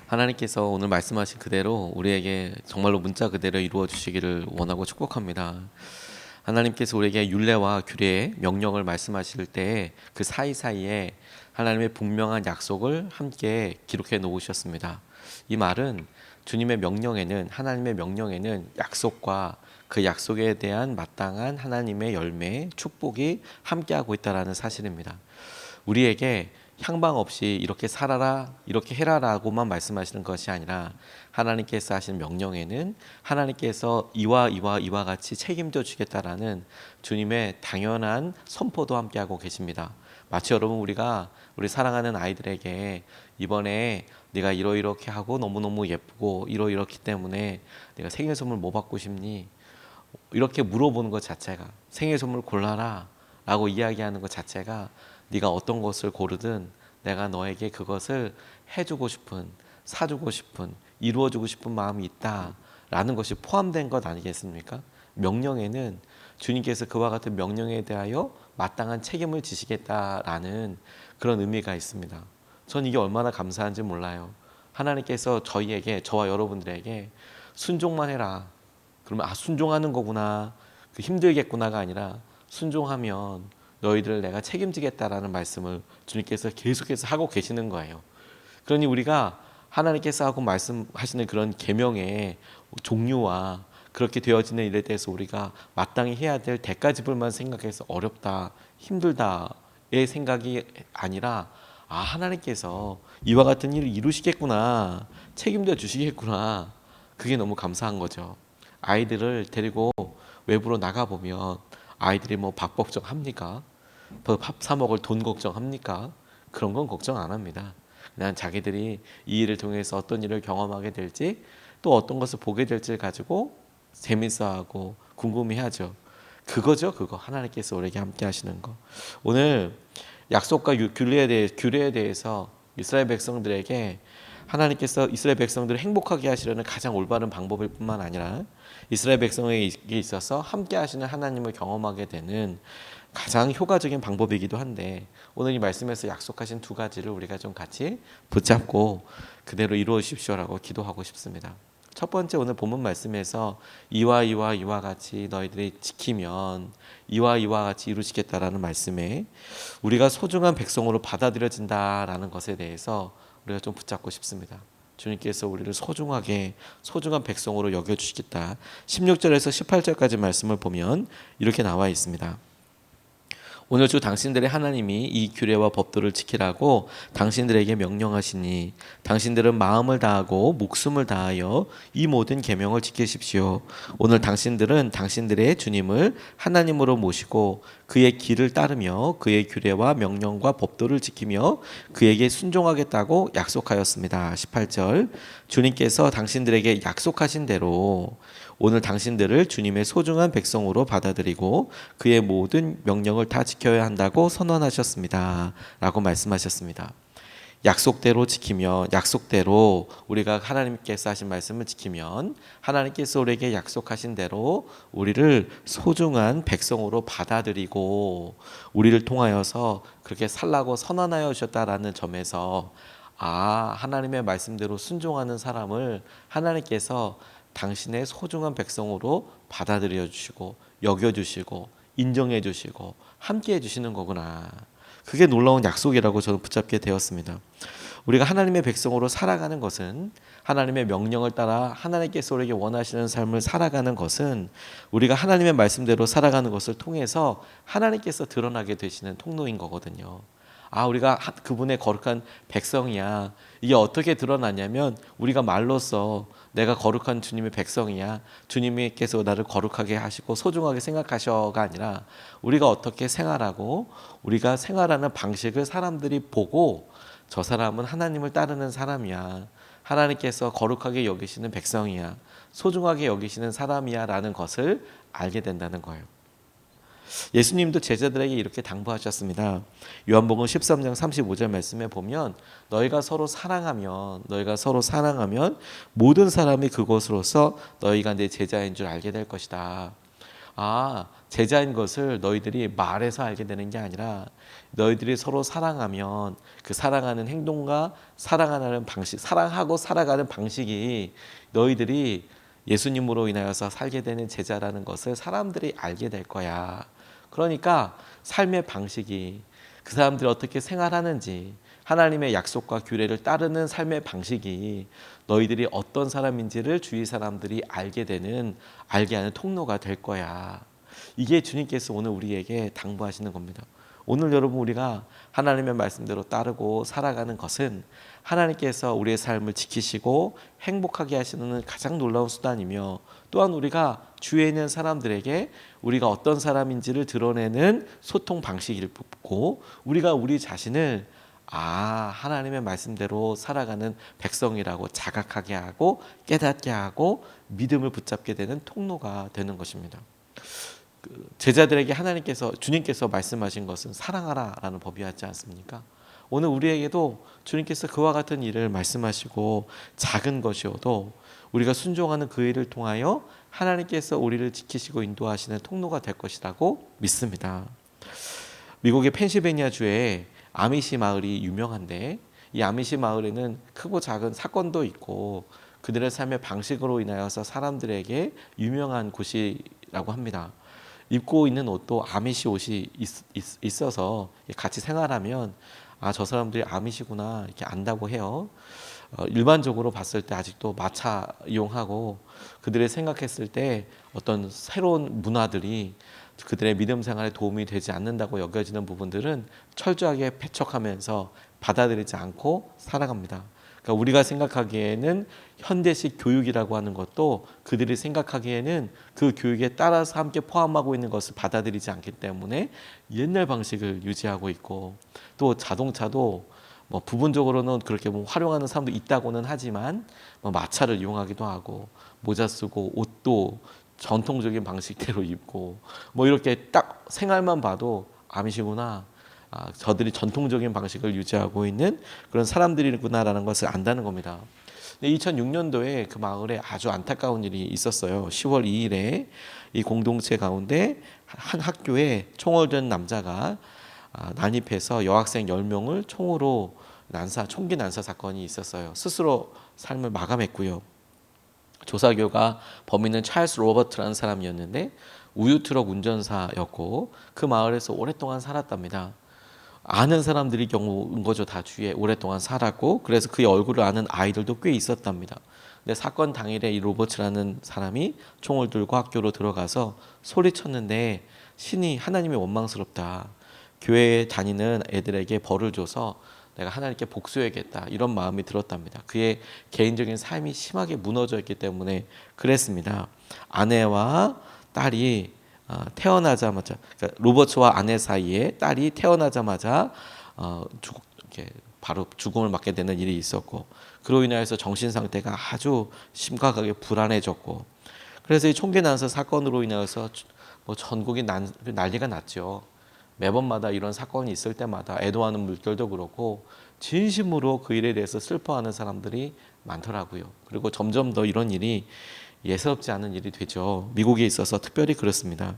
하나님께서 오늘 말씀하신 그대로 우리에게 정말로 문자 그대로 이루어 주시기를 원하고 축복합니다. 하나님께서 우리에게 율례와 규례의 명령을 말씀하실 때 그 사이사이에 하나님의 분명한 약속을 함께 기록해 놓으셨습니다. 이 말은 주님의 명령에는, 하나님의 명령에는 약속과 그 약속에 대한 마땅한 하나님의 열매, 축복이 함께하고 있다는 사실입니다. 우리에게 향방 없이 이렇게 살아라, 이렇게 해라라고만 말씀하시는 것이 아니라 하나님께서 하신 명령에는 하나님께서 이와 같이 책임져 주겠다라는 주님의 당연한 선포도 함께하고 계십니다. 마치 여러분, 우리 사랑하는 아이들에게 이번에 네가 이렇게 하고 너무너무 예쁘고 이렇기 때문에 네가 생일 선물 뭐 받고 싶니? 이렇게 물어보는 것 자체가, 생일 선물 골라라 라고 이야기하는 것 자체가 네가 어떤 것을 고르든 내가 너에게 그것을 해주고 싶은, 사주고 싶은, 이루어주고 싶은 마음이 있다라는 것이 포함된 것 아니겠습니까? 명령에는 주님께서 그와 같은 명령에 대하여 마땅한 책임을 지시겠다라는 그런 의미가 있습니다. 전 이게 얼마나 감사한지 몰라요. 하나님께서 저희에게, 저와 여러분들에게 순종만 해라. 그러면 순종하는 거구나, 힘들겠구나가 아니라 순종하면 너희들을 내가 책임지겠다라는 말씀을 주님께서 계속해서 하고 계시는 거예요. 그러니 우리가 하나님께서 하고 말씀하시는 그런 계명의 종류와 그렇게 되어지는 일에 대해서 우리가 마땅히 해야 될 대가지불만 생각해서 어렵다, 힘들다의 생각이 아니라 하나님께서 이와 같은 일을 이루시겠구나, 책임져 주시겠구나, 그게 너무 감사한 거죠. 아이들을 데리고 외부로 나가보면 아이들이 뭐 밥 걱정합니까? 밥 사 먹을 돈 걱정합니까? 그런 건 걱정 안 합니다. 그냥 자기들이 이 일을 통해서 어떤 일을 경험하게 될지, 또 어떤 것을 보게 될지 가지고 재밌어하고 궁금해하죠. 그거죠, 그거. 하나님께서 우리에게 함께 하시는 거. 오늘 약속과 규례에 대해서 이스라엘 백성들에게 하나님께서 이스라엘 백성들을 행복하게 하시려는 가장 올바른 방법일 뿐만 아니라 이스라엘 백성에게 있어서 함께 하시는 하나님을 경험하게 되는 가장 효과적인 방법이기도 한데, 오늘 이 말씀에서 약속하신 두 가지를 우리가 좀 같이 붙잡고 그대로 이루어 주십시오라고 기도하고 싶습니다. 첫 번째, 오늘 본문 말씀에서 이와 같이 너희들이 지키면 이와 같이 이루시겠다라는 말씀에 우리가 소중한 백성으로 받아들여진다라는 것에 대해서 우리가 좀 붙잡고 싶습니다. 주님께서 우리를 소중한 백성으로 여겨주시겠다. 16절에서 18절까지 말씀을 보면 이렇게 나와 있습니다. 오늘 주 당신들의 하나님이 이 규례와 법도를 지키라고 당신들에게 명령하시니 당신들은 마음을 다하고 목숨을 다하여 이 모든 계명을 지키십시오. 오늘 당신들은 당신들의 주님을 하나님으로 모시고 그의 길을 따르며 그의 규례와 명령과 법도를 지키며 그에게 순종하겠다고 약속하였습니다. 18절, 주님께서 당신들에게 약속하신 대로 오늘 당신들을 주님의 소중한 백성으로 받아들이고 그의 모든 명령을 다 지켜야 한다고 선언하셨습니다. 라고 말씀하셨습니다. 약속대로 지키며, 약속대로 우리가 하나님께서 하신 말씀을 지키면 하나님께서 우리에게 약속하신 대로 우리를 소중한 백성으로 받아들이고 우리를 통하여서 그렇게 살라고 선언하여 주셨다라는 점에서 하나님의 말씀대로 순종하는 사람을 하나님께서 당신의 소중한 백성으로 받아들여 주시고 여겨 주시고 인정해 주시고 함께 해 주시는 거구나. 그게 놀라운 약속이라고 저는 붙잡게 되었습니다. 우리가 하나님의 백성으로 살아가는 것은, 하나님의 명령을 따라 하나님께서 우리에게 원하시는 삶을 살아가는 것은, 우리가 하나님의 말씀대로 살아가는 것을 통해서 하나님께서 드러나게 되시는 통로인 거거든요. 우리가 그분의 거룩한 백성이야. 이게 어떻게 드러나냐면 우리가 말로써 내가 거룩한 주님의 백성이야, 주님께서 나를 거룩하게 하시고 소중하게 생각하셔가 아니라 우리가 어떻게 생활하고 우리가 생활하는 방식을 사람들이 보고 저 사람은 하나님을 따르는 사람이야, 하나님께서 거룩하게 여기시는 백성이야, 소중하게 여기시는 사람이야 라는 것을 알게 된다는 거예요. 예수님도 제자들에게 이렇게 당부하셨습니다. 요한복음 13장 35절 말씀에 보면 너희가 서로 사랑하면 모든 사람이 그것으로서 너희가 내 제자인 줄 알게 될 것이다. 제자인 것을 너희들이 말해서 알게 되는 게 아니라 너희들이 서로 사랑하면 그 사랑하는 행동과 사랑하는 방식, 사랑하고 살아가는 방식이 너희들이 예수님으로 인하여서 살게 되는 제자라는 것을 사람들이 알게 될 거야. 그러니까 삶의 방식이 그 사람들이 어떻게 생활하는지 하나님의 약속과 규례를 따르는 삶의 방식이 너희들이 어떤 사람인지를 주위 사람들이 알게 하는 통로가 될 거야. 이게 주님께서 오늘 우리에게 당부하시는 겁니다. 오늘 여러분 우리가 하나님의 말씀대로 따르고 살아가는 것은 하나님께서 우리의 삶을 지키시고 행복하게 하시는 가장 놀라운 수단이며 또한 우리가 주위에 있는 사람들에게 우리가 어떤 사람인지를 드러내는 소통 방식일 뿐고 우리가 우리 자신을 하나님의 말씀대로 살아가는 백성이라고 자각하게 하고 깨닫게 하고 믿음을 붙잡게 되는 통로가 되는 것입니다. 제자들에게 주님께서 말씀하신 것은 사랑하라라는 법이었지 않습니까? 오늘 우리에게도 주님께서 그와 같은 일을 말씀하시고 작은 것이어도 우리가 순종하는 그 일을 통하여 하나님께서 우리를 지키시고 인도하시는 통로가 될 것이라고 믿습니다. 미국의 펜실베니아주에 아미시 마을이 유명한데 이 아미시 마을에는 크고 작은 사건도 있고 그들의 삶의 방식으로 인하여서 사람들에게 유명한 곳이라고 합니다. 입고 있는 옷도 아미시 옷이 있어서 같이 생활하면 저 사람들이 아미시구나 이렇게 안다고 해요. 일반적으로 봤을 때 아직도 마차 이용하고 그들이 생각했을 때 어떤 새로운 문화들이 그들의 믿음 생활에 도움이 되지 않는다고 여겨지는 부분들은 철저하게 배척하면서 받아들이지 않고 살아갑니다. 그러니까 우리가 생각하기에는 현대식 교육이라고 하는 것도 그들이 생각하기에는 그 교육에 따라서 함께 포함하고 있는 것을 받아들이지 않기 때문에 옛날 방식을 유지하고 있고 또 자동차도 부분적으로는 그렇게 활용하는 사람도 있다고는 하지만 마차를 이용하기도 하고 모자 쓰고 옷도 전통적인 방식대로 입고 이렇게 딱 생활만 봐도 아미시구나. 저들이 전통적인 방식을 유지하고 있는 그런 사람들이구나라는 것을 안다는 겁니다. 2006년도에 그 마을에 아주 안타까운 일이 있었어요. 10월 2일에 이 공동체 가운데 한 학교에 총을 든 남자가 난입해서 여학생 10명을 총으로 총기 난사 사건이 있었어요. 스스로 삶을 마감했고요. 조사교가 범인은 찰스 로버트라는 사람이었는데 우유트럭 운전사였고 그 마을에서 오랫동안 살았답니다. 아는 사람들이 경우인 거죠. 다 주위에 오랫동안 살았고 그래서 그의 얼굴을 아는 아이들도 꽤 있었답니다. 근데 사건 당일에 이 로버츠라는 사람이 총을 들고 학교로 들어가서 소리쳤는데 신이 하나님이 원망스럽다. 교회에 다니는 애들에게 벌을 줘서 내가 하나님께 복수해야겠다 이런 마음이 들었답니다. 그의 개인적인 삶이 심하게 무너져 있기 때문에 그랬습니다. 아내와 딸이 태어나자마자 그러니까 로버츠와 아내 사이에 딸이 태어나자마자 이렇게 바로 죽음을 맞게 되는 일이 있었고 그로 인하여서 정신 상태가 아주 심각하게 불안해졌고 그래서 이 총기 난사 사건으로 인하여서 전국이 난리가 났죠. 매번마다 이런 사건이 있을 때마다 애도하는 물결도 그렇고 진심으로 그 일에 대해서 슬퍼하는 사람들이 많더라고요. 그리고 점점 더 이런 일이 예사롭지 않은 일이 되죠. 미국에 있어서 특별히 그렇습니다.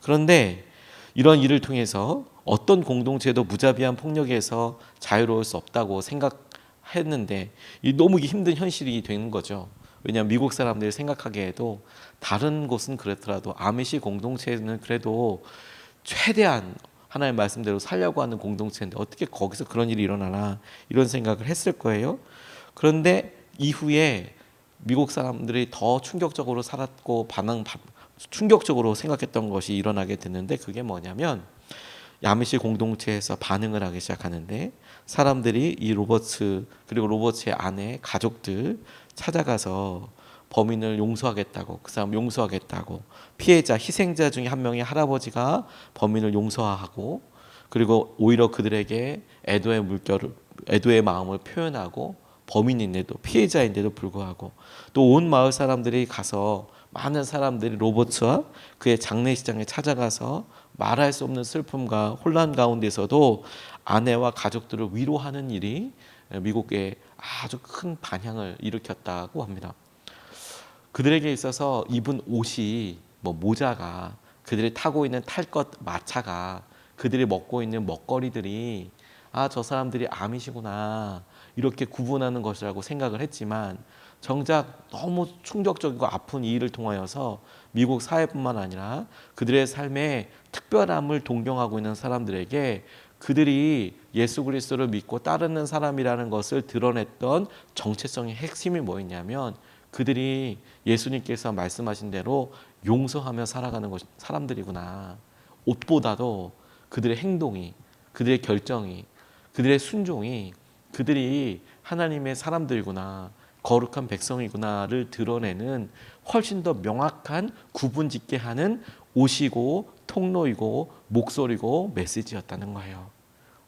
그런데 이런 일을 통해서 어떤 공동체도 무자비한 폭력에서 자유로울 수 없다고 생각했는데 너무 힘든 현실이 되는 거죠. 왜냐하면 미국 사람들이 생각하기에도 다른 곳은 그렇더라도 아미시 공동체는 그래도 최대한 하나님의 말씀대로 살려고 하는 공동체인데 어떻게 거기서 그런 일이 일어나나 이런 생각을 했을 거예요. 그런데 이후에 미국 사람들이 더 충격적으로 살았고 충격적으로 생각했던 것이 일어나게 됐는데 그게 뭐냐면 아미시 공동체에서 반응을 하기 시작하는데 사람들이 이 로버츠 그리고 로버츠의 아내 가족들 찾아가서 범인을 용서하겠다고 그 사람 용서하겠다고 피해자 희생자 중에 한 명의 할아버지가 범인을 용서하고 그리고 오히려 그들에게 애도의 마음을 표현하고 범인인데도 피해자인데도 불구하고 또 온 마을 사람들이 가서 많은 사람들이 로버츠와 그의 장례식장에 찾아가서 말할 수 없는 슬픔과 혼란 가운데서도 아내와 가족들을 위로하는 일이 미국에 아주 큰 반향을 일으켰다고 합니다. 그들에게 있어서 입은 옷이 모자가 그들이 타고 있는 탈 것 마차가, 그들이 먹고 있는 먹거리들이 저 사람들이 아미시구나 이렇게 구분하는 것이라고 생각을 했지만, 정작 너무 충격적이고 아픈 이 일을 통하여서 미국 사회뿐만 아니라 그들의 삶의 특별함을 동경하고 있는 사람들에게 그들이 예수 그리스도를 믿고 따르는 사람이라는 것을 드러냈던 정체성의 핵심이 뭐였냐면, 그들이 예수님께서 말씀하신 대로 용서하며 살아가는 사람들이구나. 옷보다도 그들의 행동이, 그들의 결정이, 그들의 순종이 그들이 하나님의 사람들이구나, 거룩한 백성이구나를 드러내는 훨씬 더 명확한 구분 짓게 하는 옷이고 통로이고 목소리고 메시지였다는 거예요.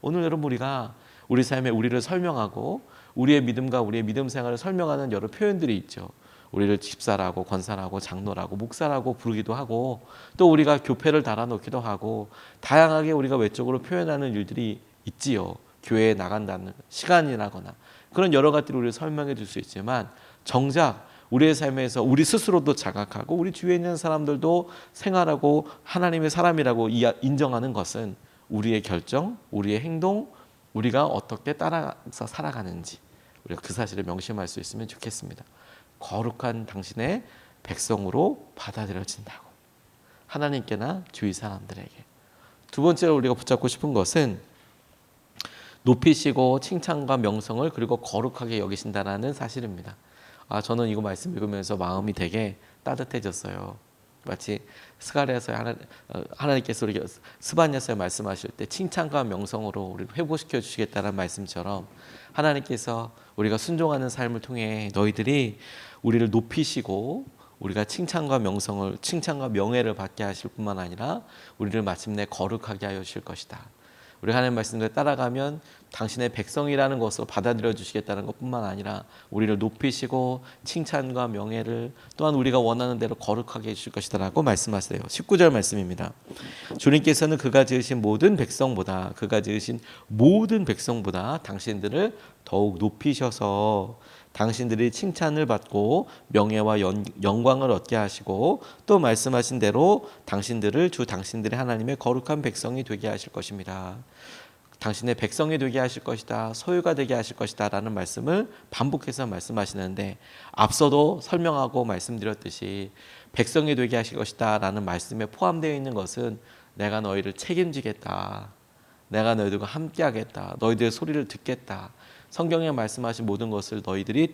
오늘 여러분, 우리가 우리 삶에 우리를 설명하고 우리의 믿음과 우리의 믿음 생활을 설명하는 여러 표현들이 있죠. 우리를 집사라고, 권사라고, 장로라고, 목사라고 부르기도 하고, 또 우리가 교패를 달아놓기도 하고, 다양하게 우리가 외적으로 표현하는 일들이 있지요. 교회에 나간다는 시간이라거나 그런 여러 가지로 우리를 설명해 줄 수 있지만, 정작 우리의 삶에서 우리 스스로도 자각하고 우리 주위에 있는 사람들도 생활하고 하나님의 사람이라고 인정하는 것은 우리의 결정, 우리의 행동, 우리가 어떻게 따라서 살아가는지, 우리가 그 사실을 명심할 수 있으면 좋겠습니다. 거룩한 당신의 백성으로 받아들여진다고, 하나님께나 주위 사람들에게. 두 번째로 우리가 붙잡고 싶은 것은 높이시고 칭찬과 명성을 그리고 거룩하게 여기신다라는 사실입니다. 저는 이거 말씀 읽으면서 마음이 되게 따뜻해졌어요. 마치 스가랴에서 하나님께서 우리 스바냐서에 말씀하실 때 칭찬과 명성으로 우리를 회복시켜 주시겠다는 말씀처럼, 하나님께서 우리가 순종하는 삶을 통해 너희들이 우리를 높이시고 우리가 칭찬과 명예를 받게 하실 뿐만 아니라 우리를 마침내 거룩하게 하여 주실 것이다. 우리가 하나님 말씀대로 따라가면 당신의 백성이라는 것으로 받아들여 주시겠다는 것뿐만 아니라 우리를 높이시고 칭찬과 명예를 또한 우리가 원하는 대로 거룩하게 해주실 것이다 라고 말씀하세요. 19절 말씀입니다. 주님께서는 그가 지으신 모든 백성보다 당신들을 더욱 높이셔서 당신들이 칭찬을 받고 명예와 영광을 얻게 하시고, 또 말씀하신 대로 당신들을 당신들의 하나님의 거룩한 백성이 되게 하실 것입니다. 당신의 백성이 되게 하실 것이다, 소유가 되게 하실 것이다 라는 말씀을 반복해서 말씀하시는데, 앞서도 설명하고 말씀드렸듯이 백성이 되게 하실 것이다 라는 말씀에 포함되어 있는 것은 내가 너희를 책임지겠다, 내가 너희들과 함께 하겠다, 너희들의 소리를 듣겠다, 성경에 말씀하신 모든 것을 너희들의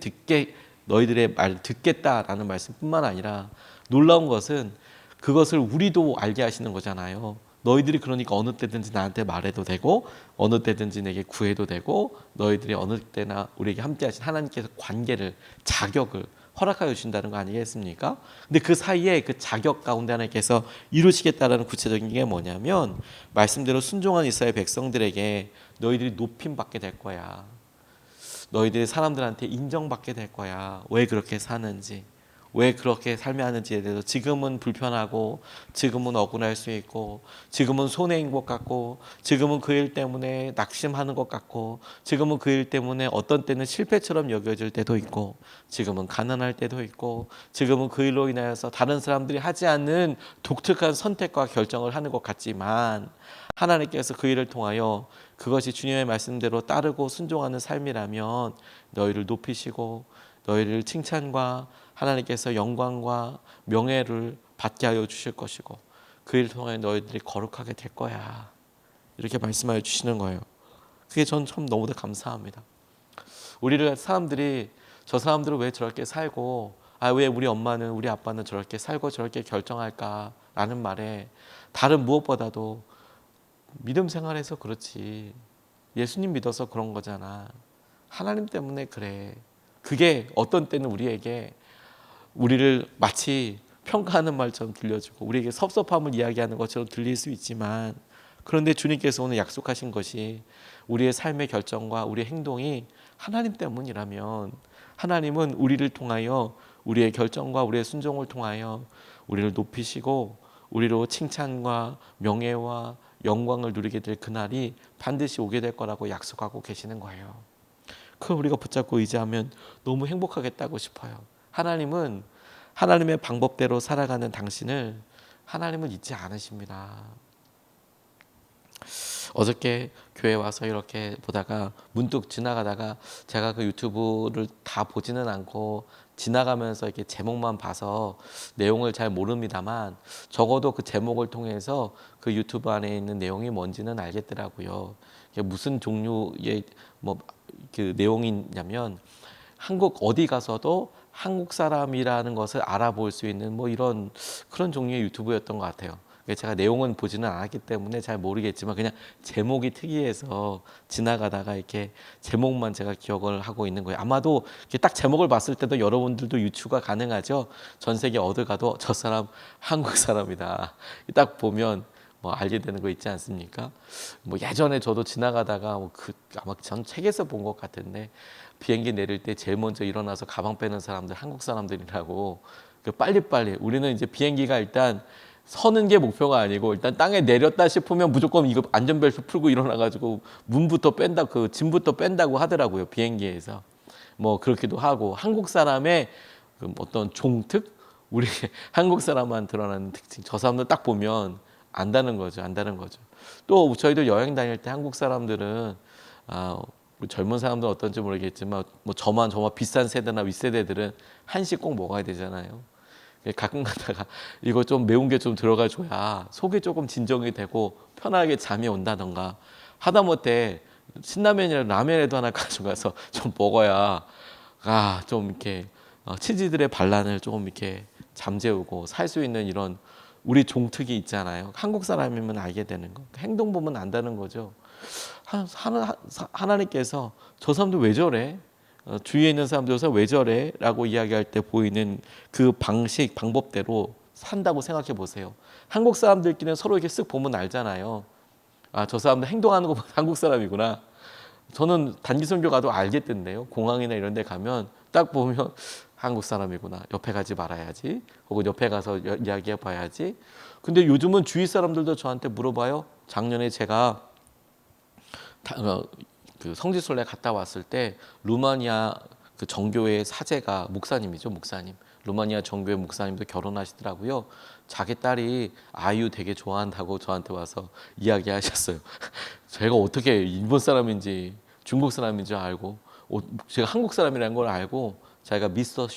말 듣겠다라는 말씀뿐만 아니라, 놀라운 것은 그것을 우리도 알게 하시는 거잖아요. 너희들이 그러니까 어느 때든지 나한테 말해도 되고, 어느 때든지 내게 구해도 되고, 너희들이 어느 때나 우리에게 함께 하신 하나님께서 자격을 허락하여 주신다는 거 아니겠습니까? 근데 그 사이에 그 자격 가운데 하나님께서 이루시겠다라는 구체적인 게 뭐냐면, 말씀대로 순종한 이스라엘 백성들에게 너희들이 높임 받게 될 거야. 너희들이 사람들한테 인정받게 될 거야. 왜 그렇게 사는지, 왜 그렇게 삶이 하는지에 대해서 지금은 불편하고, 지금은 억울할 수 있고, 지금은 손해인 것 같고, 지금은 그 일 때문에 낙심하는 것 같고, 지금은 그 일 때문에 어떤 때는 실패처럼 여겨질 때도 있고, 지금은 가난할 때도 있고, 지금은 그 일로 인하여서 다른 사람들이 하지 않는 독특한 선택과 결정을 하는 것 같지만, 하나님께서 그 일을 통하여 그것이 주님의 말씀대로 따르고 순종하는 삶이라면 너희를 높이시고 너희를 칭찬과 하나님께서 영광과 명예를 받게 하여 주실 것이고, 그 일을 통해 너희들이 거룩하게 될 거야, 이렇게 말씀하여 주시는 거예요. 그게 전 참 너무도 감사합니다. 우리를 사람들이 저 사람들은 왜 저렇게 살고, 왜 우리 엄마는 우리 아빠는 저렇게 살고 저렇게 결정할까라는 말에, 다른 무엇보다도 믿음 생활에서 그렇지, 예수님 믿어서 그런 거잖아, 하나님 때문에 그래. 그게 어떤 때는 우리를 마치 평가하는 말처럼 들려주고 우리에게 섭섭함을 이야기하는 것처럼 들릴 수 있지만, 그런데 주님께서 오늘 약속하신 것이 우리의 삶의 결정과 우리의 행동이 하나님 때문이라면, 하나님은 우리를 통하여, 우리의 결정과 우리의 순종을 통하여 우리를 높이시고 우리로 칭찬과 명예와 영광을 누리게 될 그날이 반드시 오게 될 거라고 약속하고 계시는 거예요. 그걸 우리가 붙잡고 의지하면 너무 행복하겠다고 싶어요. 하나님은 하나님의 방법대로 살아가는 당신을 하나님은 잊지 않으십니다. 어저께 교회 와서 이렇게 보다가 문득 지나가다가 제가 그 유튜브를 다 보지는 않고 지나가면서 이렇게 제목만 봐서 내용을 잘 모릅니다만 적어도 그 제목을 통해서 그 유튜브 안에 있는 내용이 뭔지는 알겠더라고요. 이게 무슨 종류의 뭐 그 내용이냐면 한국 어디 가서도 한국 사람이라는 것을 알아볼 수 있는 뭐 이런 그런 종류의 유튜브였던 것 같아요. 제가 내용은 보지는 않았기 때문에 잘 모르겠지만 그냥 제목이 특이해서 지나가다가 이렇게 제목만 제가 기억을 하고 있는 거예요. 아마도 이렇게 딱 제목을 봤을 때도 여러분들도 유추가 가능하죠. 전 세계 어디 가도 저 사람 한국 사람이다. 딱 보면 뭐 알게 되는 거 있지 않습니까? 뭐 예전에 저도 지나가다가 아마 전 책에서 본 것 같은데 비행기 내릴 때 제일 먼저 일어나서 가방 빼는 사람들 한국 사람들이라고 빨리빨리 우리는 이제 비행기가 일단 서는 게 목표가 아니고 일단 땅에 내렸다 싶으면 무조건 이거 안전벨트 풀고 일어나가지고 문부터 뺀다 그 짐부터 뺀다고 하더라고요 비행기에서 뭐 그렇기도 하고 한국 사람의 그 어떤 종특 우리 한국 사람만 드러나는 특징 저 사람들 딱 보면 안다는 거죠. 또 저희들 여행 다닐 때 한국 사람들은 젊은 사람들은 어떤지 모르겠지만 뭐 저만 비싼 세대나 윗세대들은 한식 꼭 먹어야 되잖아요. 가끔 가다가 이거 좀 매운 게 좀 들어가 줘야 속이 조금 진정이 되고 편하게 잠이 온다던가 하다못해 신라면이나 라면에도 하나 가져가서 좀 먹어야 좀 이렇게 치즈들의 반란을 조금 이렇게 잠재우고 살 수 있는 이런 우리 종특이 있잖아요. 한국 사람이면 알게 되는 거. 행동 보면 안다는 거죠. 하나님께서 저 사람들 왜 저래? 주위에 있는 사람들 왜 저래? 라고 이야기할 때 보이는 그 방법대로 산다고 생각해 보세요. 한국 사람들끼리는 서로 이렇게 쓱 보면 알잖아요. 저 사람들 행동하는 거 보면 한국 사람이구나. 저는 단기 선교 가도 알겠던데요. 공항이나 이런 데 가면 딱 보면 한국 사람이구나. 옆에 가지 말아야지. 혹은 옆에 가서 이야기해 봐야지. 근데 요즘은 주위 사람들도 저한테 물어봐요. 작년에 제가 그 성지순례 갔다 왔을 때 루마니아 그 정교회 사제가 목사님이죠, 목사님. 루마니아 정교회 목사님도 결혼하시더라고요. 자기 딸이 아이유 되게 좋아한다고 저한테 와서 이야기하셨어요. 제가 어떻게 일본 사람인지 중국 사람인 줄 알고 제가 한국 사람이라는 걸 알고 자기가 미스터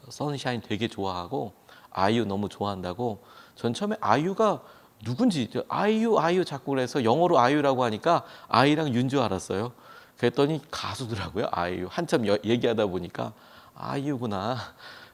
선샤인 되게 좋아하고 아이유 너무 좋아한다고 전 처음에 아이유가 누군지 아이유 자꾸 그래서 영어로 아이유라고 하니까 아이랑 윤 줄 알았어요. 그랬더니 가수더라고요. 아이유 한참 얘기하다 보니까 아이유구나.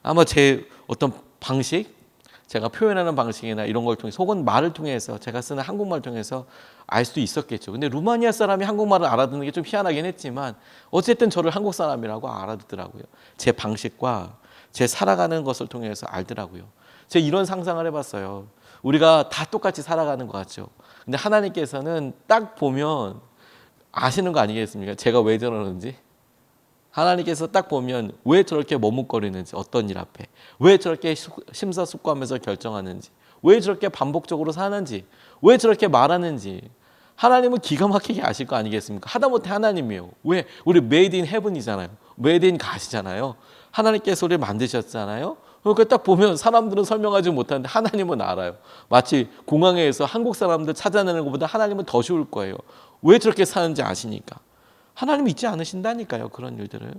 아마 제 어떤 방식 제가 표현하는 방식이나 이런 걸 통해서 혹은 말을 통해서 제가 쓰는 한국말을 통해서 알 수도 있었겠죠. 근데 루마니아 사람이 한국말을 알아듣는 게 좀 희한하긴 했지만 어쨌든 저를 한국 사람이라고 알아듣더라고요. 제 방식과 제 살아가는 것을 통해서 알더라고요. 제가 이런 상상을 해봤어요. 우리가 다 똑같이 살아가는 것 같죠. 근데 하나님께서는 딱 보면 아시는 거 아니겠습니까? 제가 왜 저러는지. 하나님께서 딱 보면 왜 저렇게 머뭇거리는지 어떤 일 앞에 왜 저렇게 심사숙고하면서 결정하는지 왜 저렇게 반복적으로 사는지 왜 저렇게 말하는지 하나님은 기가 막히게 아실 거 아니겠습니까? 하다못해 하나님이요. 왜? 우리 메이드 인 헤븐이잖아요. 메이드 인 가시잖아요. 하나님께서 우리를 만드셨잖아요. 그러니까 딱 보면 사람들은 설명하지 못하는데 하나님은 알아요. 마치 공항에서 한국 사람들 찾아내는 것보다 하나님은 더 쉬울 거예요. 왜 저렇게 사는지 아시니까. 하나님 잊지 않으신다니까요. 그런 일들을.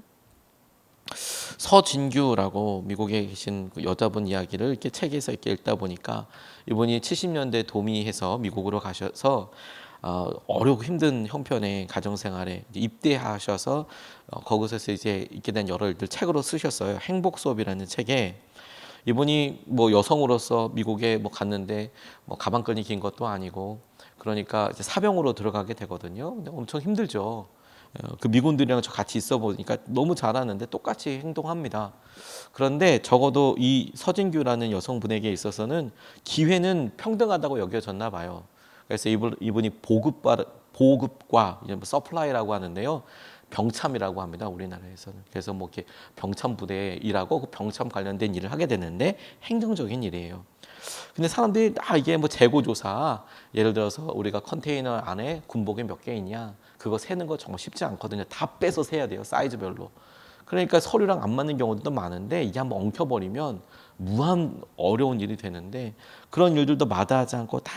서진규라고 미국에 계신 그 여자분 이야기를 이렇게 책에서 이렇게 읽다 보니까 이분이 70년대 도미해서 미국으로 가셔서 어렵고 힘든 형편의 가정생활에 입대하셔서 거기서 이제 있게 된 여러 일들 책으로 쓰셨어요. 행복 수업이라는 책에 이분이 뭐 여성으로서 미국에 뭐 갔는데 뭐 가방끈이 긴 것도 아니고 그러니까 이제 사병으로 들어가게 되거든요. 근데 엄청 힘들죠. 그 미군들이랑 저 같이 있어 보니까 너무 잘하는데 똑같이 행동합니다. 그런데 적어도 이 서진규라는 여성분에게 있어서는 기회는 평등하다고 여겨졌나 봐요. 그래서 이분이 보급과 이제 뭐 서플라이라고 하는데요. 병참이라고 합니다. 우리나라에서는. 그래서 뭐 이렇게 병참 부대에 일하고 그 병참 관련된 일을 하게 되는데 행정적인 일이에요. 근데 사람들이 이게 뭐 재고조사 예를 들어서 우리가 컨테이너 안에 군복이 몇 개 있냐 그거 세는 거 정말 쉽지 않거든요. 다 빼서 세야 돼요. 사이즈별로. 그러니까 서류랑 안 맞는 경우도 많은데 이게 한번 엉켜버리면 무한 어려운 일이 되는데 그런 일들도 마다하지 않고 다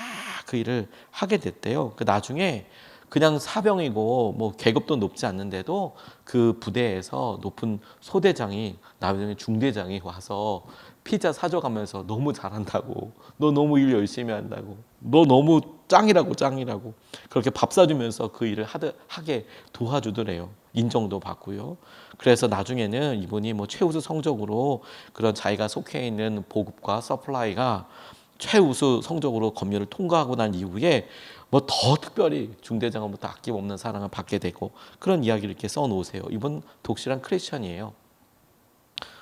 그 일을 하게 됐대요. 그 나중에 그냥 사병이고 뭐 계급도 높지 않는데도 그 부대에서 높은 소대장이 나중에 중대장이 와서 피자 사줘가면서 너무 잘한다고, 너 너무 일 열심히 한다고, 너 너무 짱이라고 그렇게 밥 사주면서 그 일을 하게 도와주더래요. 인정도 받고요. 그래서 나중에는 이분이 뭐 최우수 성적으로 그런 자기가 속해 있는 보급과 서플라이가 최우수 성적으로 검열을 통과하고 난 이후에 뭐 더 특별히 중대장으로부터 아낌없는 사랑을 받게 되고 그런 이야기를 이렇게 써놓으세요. 이분 독실한 크리스천이에요.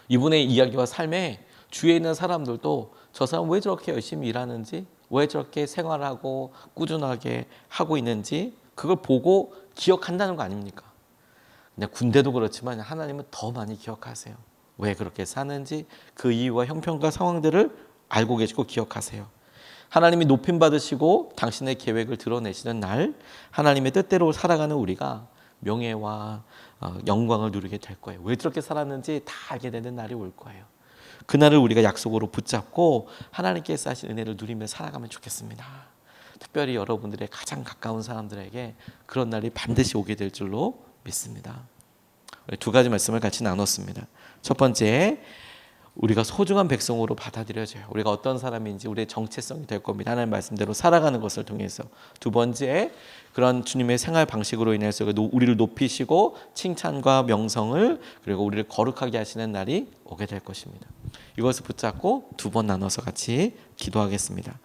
이분의 이야기와 삶에 주위에 있는 사람들도 저 사람 왜 저렇게 열심히 일하는지, 왜 저렇게 생활하고 꾸준하게 하고 있는지 그걸 보고 기억한다는 거 아닙니까? 그냥 군대도 그렇지만 하나님은 더 많이 기억하세요. 왜 그렇게 사는지 그 이유와 형편과 상황들을 알고 계시고 기억하세요. 하나님이 높임 받으시고 당신의 계획을 드러내시는 날 하나님의 뜻대로 살아가는 우리가 명예와 영광을 누리게 될 거예요. 왜 저렇게 살았는지 다 알게 되는 날이 올 거예요. 그날을 우리가 약속으로 붙잡고 하나님께서 하신 은혜를 누리며 살아가면 좋겠습니다. 특별히 여러분들의 가장 가까운 사람들에게 그런 날이 반드시 오게 될 줄로 믿습니다. 두 가지 말씀을 같이 나눴습니다. 첫 번째, 우리가 소중한 백성으로 받아들여져요. 우리가 어떤 사람인지 우리의 정체성이 될 겁니다. 하나님 말씀대로 살아가는 것을 통해서. 두 번째, 그런 주님의 생활 방식으로 인해서 우리를 높이시고 칭찬과 명성을 그리고 우리를 거룩하게 하시는 날이 오게 될 것입니다. 이것을 붙잡고 두 번 나눠서 같이 기도하겠습니다.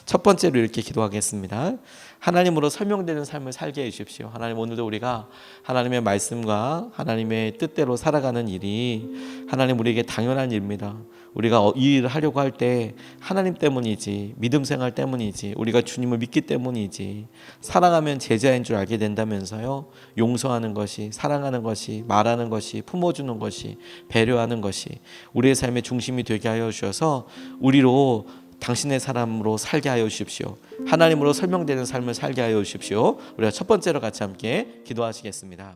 첫 번째로 이렇게 기도하겠습니다. 하나님으로 설명되는 삶을 살게 해주십시오. 하나님, 오늘도 우리가 하나님의 말씀과 하나님의 뜻대로 살아가는 일이 하나님 우리에게 당연한 일입니다. 우리가 이 일을 하려고 할 때 하나님 때문이지, 믿음 생활 때문이지, 우리가 주님을 믿기 때문이지, 사랑하면 제자인 줄 알게 된다면서요. 용서하는 것이, 사랑하는 것이, 말하는 것이, 품어주는 것이, 배려하는 것이 우리의 삶의 중심이 되게 하여 주셔서 우리로 당신의 사람으로 살게 하여 주십시오. 하나님으로 설명되는 삶을 살게 하여 주십시오. 우리가 첫 번째로 같이 함께 기도하시겠습니다.